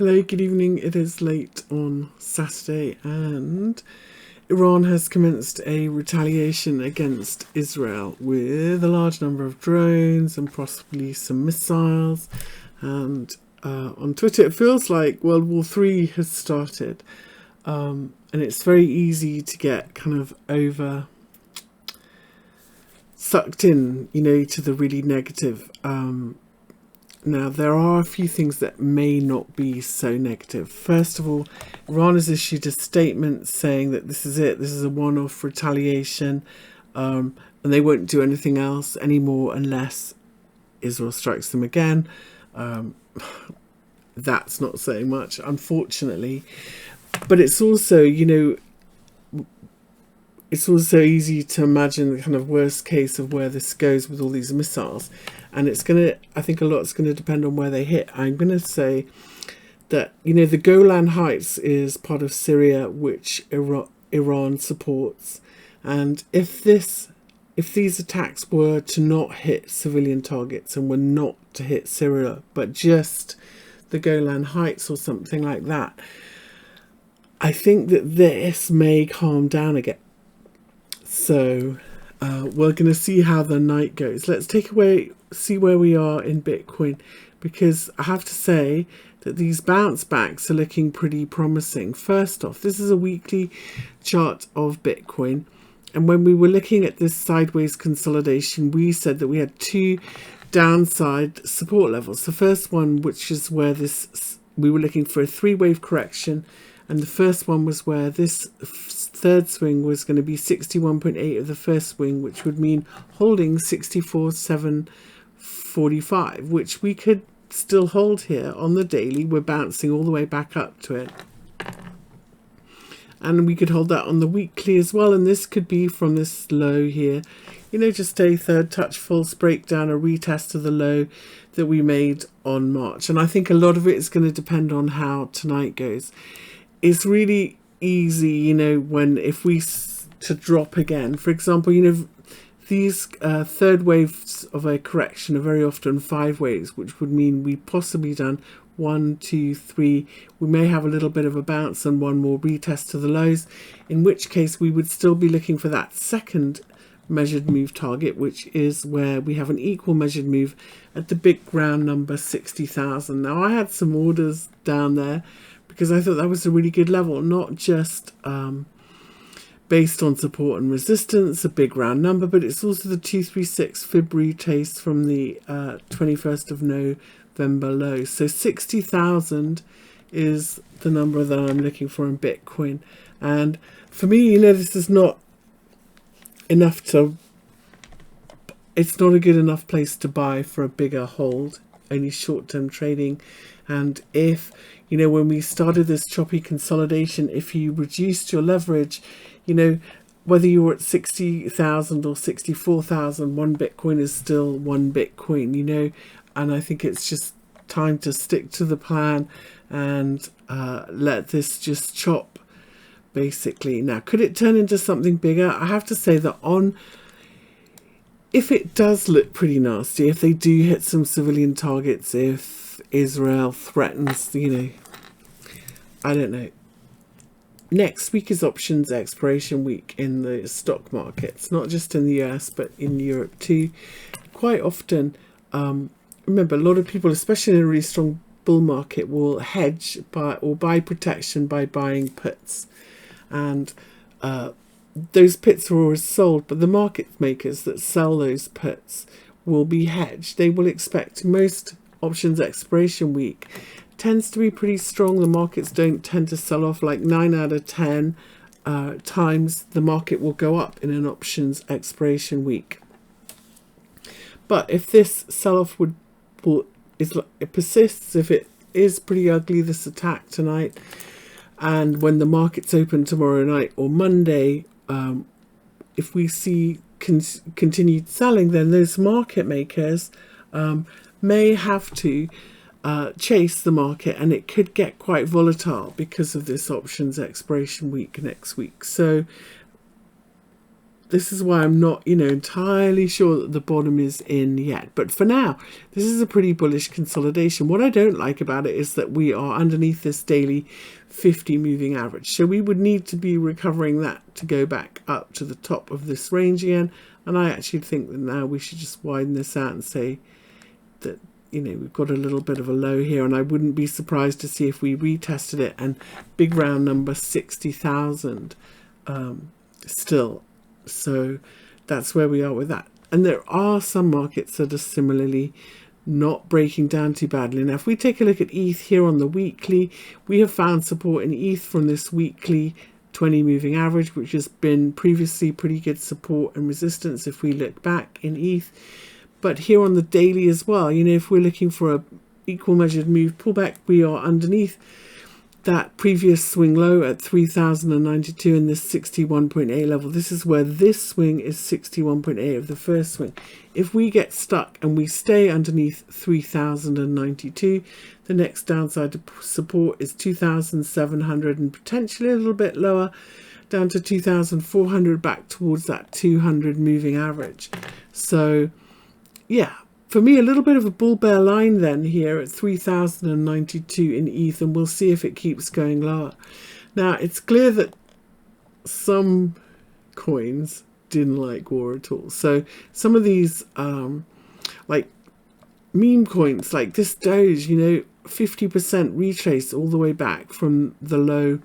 Hello, good evening. It is late on Saturday and Iran has commenced a retaliation against Israel with a large number of drones and possibly some missiles. And on Twitter, it feels like World War III has started. And it's very easy to get kind of over sucked in, to the really negative. Now, there are a few things that may not be so negative. First of all, Iran has issued a statement saying that this is it, this is a one-off retaliation, and they won't do anything else anymore unless Israel strikes them again. That's not saying much, unfortunately. But it's also, it's also easy to imagine the kind of worst case of where this goes with all these missiles. And I think a lot's going to depend on where they hit. I'm going to say that, the Golan Heights is part of Syria, which Iran supports. And if these attacks were to not hit civilian targets and were not to hit Syria, but just the Golan Heights or something like that, I think that this may calm down again. So we're going to see how the night goes. Let's see where we are in Bitcoin, because I have to say that these bounce backs are looking pretty promising. First off, this is a weekly chart of Bitcoin. And when we were looking at this sideways consolidation, we said that we had two downside support levels. The first one, which is where we were looking for a three-wave correction. And the first one was where this third swing was going to be 61.8 of the first swing, which would mean holding 64,745, which we could still hold here on the daily. We're bouncing all the way back up to it. And we could hold that on the weekly as well. And this could be from this low here, just a third touch false breakdown, a retest of the low that we made on March. And I think a lot of it is going to depend on how tonight goes. It's really easy, if we to drop again. For example, these third waves of a correction are very often 5 waves, which would mean we possibly done 1, 2, 3. We may have a little bit of a bounce and one more retest to the lows, in which case we would still be looking for that second measured move target, which is where we have an equal measured move at the big round number 60,000. Now, I had some orders down there because I thought that was a really good level, not just based on support and resistance, a big round number, but it's also the 236 fib retrace from the 21st of November low. So 60,000 is the number that I'm looking for in Bitcoin. And for me, this is not enough it's not a good enough place to buy for a bigger hold, only short-term trading. And if, when we started this choppy consolidation, if you reduced your leverage, whether you were at 60,000 or 64,000, one Bitcoin is still one Bitcoin, and I think it's just time to stick to the plan and let this just chop, basically. Now, could it turn into something bigger? I have to say that if it does look pretty nasty, if they do hit some civilian targets, if Israel threatens, I don't know. Next week is options expiration week in the stock markets, not just in the US, but in Europe too. Quite often, remember, a lot of people, especially in a really strong bull market, will hedge or buy protection by buying puts. And those puts are always sold, but the market makers that sell those puts will be hedged. They will expect most options expiration week tends to be pretty strong. The markets don't tend to sell off. Like 9 out of 10 times the market will go up in an options expiration week. But if this sell-off it persists, if it is pretty ugly, this attack tonight, and when the markets open tomorrow night or Monday, if we see continued selling, then those market makers may have to chase the market, and it could get quite volatile because of this options expiration week next week. So this is why I'm not, entirely sure that the bottom is in yet. But for now, this is a pretty bullish consolidation. What I don't like about it is that we are underneath this daily 50 moving average. So we would need to be recovering that to go back up to the top of this range again. And I actually think that now we should just widen this out and say that, we've got a little bit of a low here. And I wouldn't be surprised to see if we retested it and big round number 60,000 still. So that's where we are with that. And there are some markets that are similarly not breaking down too badly. Now, if we take a look at ETH here on the weekly, we have found support in ETH from this weekly 20 moving average, which has been previously pretty good support and resistance if we look back in ETH. But here on the daily as well, if we're looking for a equal measured move pullback, we are underneath that previous swing low at 3,092 in this 61.8 level. This is where this swing is 61.8 of the first swing. If we get stuck and we stay underneath 3,092, the next downside support is 2,700 and potentially a little bit lower down to 2,400 back towards that 200 moving average. So yeah, for me, a little bit of a bull bear line then here at 3,092 in ETH, and we'll see if it keeps going lower. Now, it's clear that some coins didn't like war at all. So some of these, like meme coins, like this Doge, 50% retrace all the way back from the low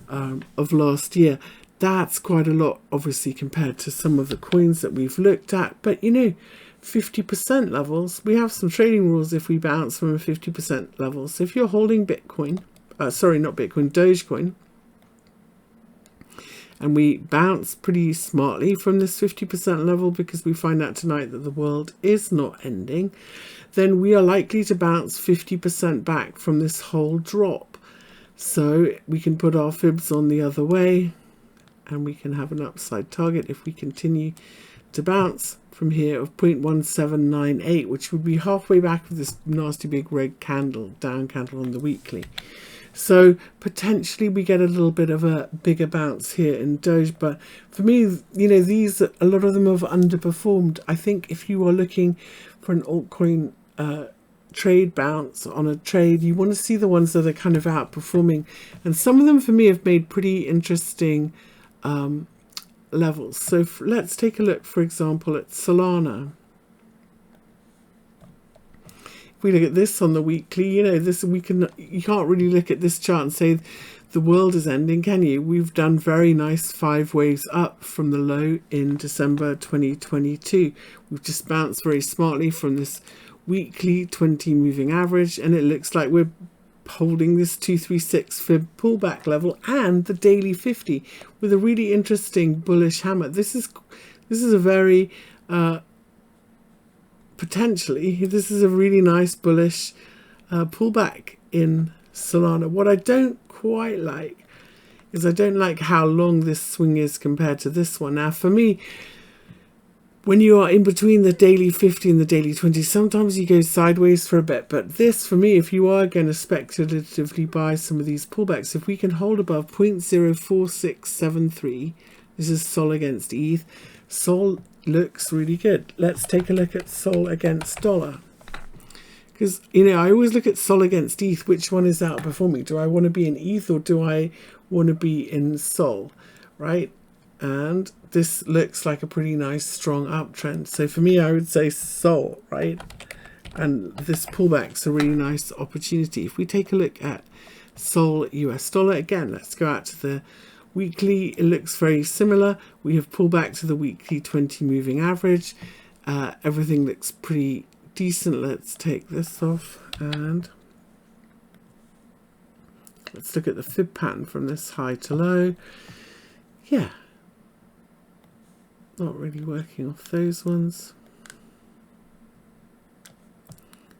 of last year. That's quite a lot, obviously, compared to some of the coins that we've looked at. But, 50% levels, we have some trading rules if we bounce from a 50% level. So if you're holding Bitcoin, sorry, not Bitcoin, Dogecoin, and we bounce pretty smartly from this 50% level because we find out tonight that the world is not ending, then we are likely to bounce 50% back from this whole drop. So we can put our fibs on the other way and we can have an upside target if we continue to bounce from here of 0.1798, which would be halfway back of this nasty big red candle, down candle on the weekly. So potentially we get a little bit of a bigger bounce here in Doge. But for me, these, a lot of them have underperformed. I think if you are looking for an altcoin trade bounce on a trade, you want to see the ones that are kind of outperforming. And some of them for me have made pretty interesting levels. So let's take a look, for example, at Solana. If we look at this on the weekly, you can't really look at this chart and say the world is ending, can you? We've done very nice 5 waves up from the low in December 2022. We've just bounced very smartly from this weekly 20 moving average, and it looks like we're holding this 236 fib pullback level and the daily 50 with a really interesting bullish hammer. This is a very potentially this is a really nice bullish pullback in Solana. What I don't quite like is I don't like how long this swing is compared to this one. Now for me, when you are in between the daily 50 and the daily 20, sometimes you go sideways for a bit. But this, for me, if you are going to speculatively buy some of these pullbacks, if we can hold above 0.04673, this is Sol against ETH. Sol looks really good. Let's take a look at Sol against dollar. Because, I always look at Sol against ETH. Which one is outperforming? Do I want to be in ETH or do I want to be in Sol? Right? And this looks like a pretty nice strong uptrend. So for me, I would say Sol, right? And this pullback's a really nice opportunity. If we take a look at Sol US dollar, again, let's go out to the weekly. It looks very similar. We have pulled back to the weekly 20 moving average. Everything looks pretty decent. Let's take this off and let's look at the fib pattern from this high to low. Yeah. Not really working off those ones.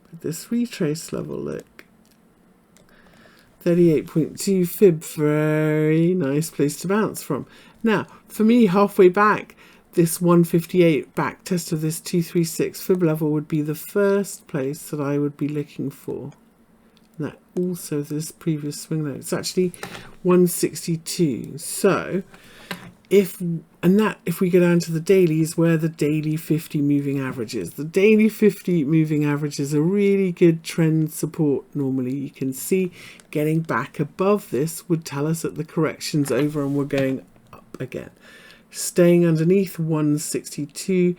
But this retrace level, look. 38.2 fib, very nice place to bounce from. Now, for me, halfway back, this 158 back test of this 236 fib level would be the first place that I would be looking for. And that also this previous swing low. It's actually 162. So if we go down to the dailies, where the daily 50 moving average is. The daily 50 moving average is a really good trend support. Normally you can see getting back above this would tell us that the correction's over and we're going up again. Staying underneath 162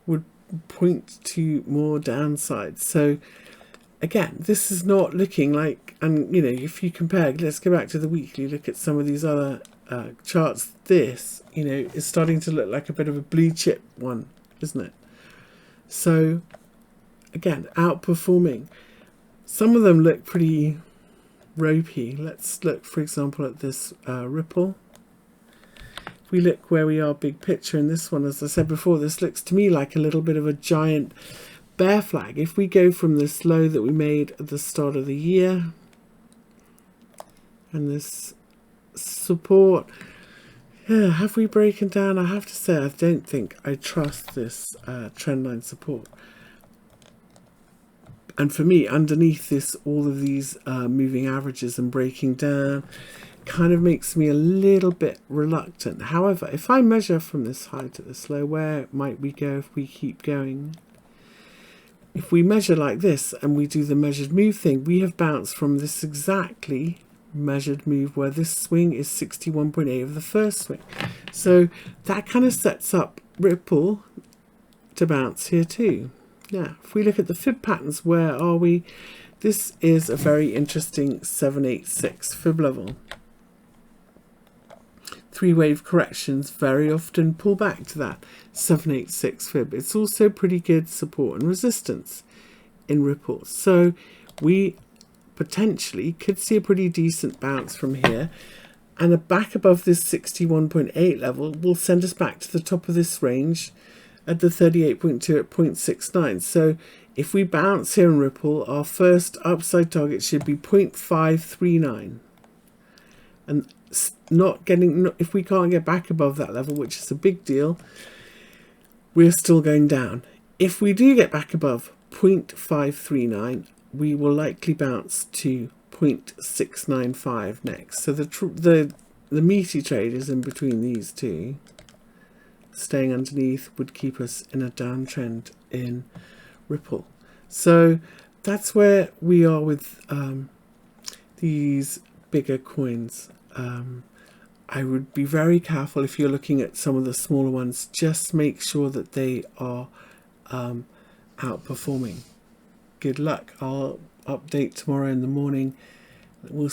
would point to more downside. So again, this is not looking like, and you know, if you compare, let's go back to the weekly, look at some of these other charts. This, you know, is starting to look like a bit of a blue chip one, isn't it? So again, outperforming. Some of them look pretty ropey. Let's look, for example, at this Ripple. If we look where we are big picture in this one, as I said before, this looks to me like a little bit of a giant bear flag. If we go from this low that we made at the start of the year and this support, yeah, have we broken down? I have to say, I don't think I trust this trendline support. And for me, underneath this, all of these moving averages and breaking down kind of makes me a little bit reluctant. However, if I measure from this high to this low, where might we go if we keep going? If we measure like this and we do the measured move thing, we have bounced from this exactly measured move where this swing is 61.8 of the first swing. So that kind of sets up Ripple to bounce here too. Now, if we look at the fib patterns, where are we? This is a very interesting 786 fib level. Three-wave corrections very often pull back to that 786 fib. It's also pretty good support and resistance in Ripple. So we potentially could see a pretty decent bounce from here, and a back above this 61.8 level will send us back to the top of this range at the 38.2 at 0.69. So if we bounce here in Ripple, our first upside target should be 0.539. And not getting, if we can't get back above that level, which is a big deal, we're still going down. If we do get back above 0.539, we will likely bounce to 0.695 next. So the meaty trade is in between these two. Staying underneath would keep us in a downtrend in Ripple. So that's where we are with these bigger coins. I would be very careful if you're looking at some of the smaller ones. Just make sure that they are outperforming. Good luck. I'll update tomorrow in the morning. We'll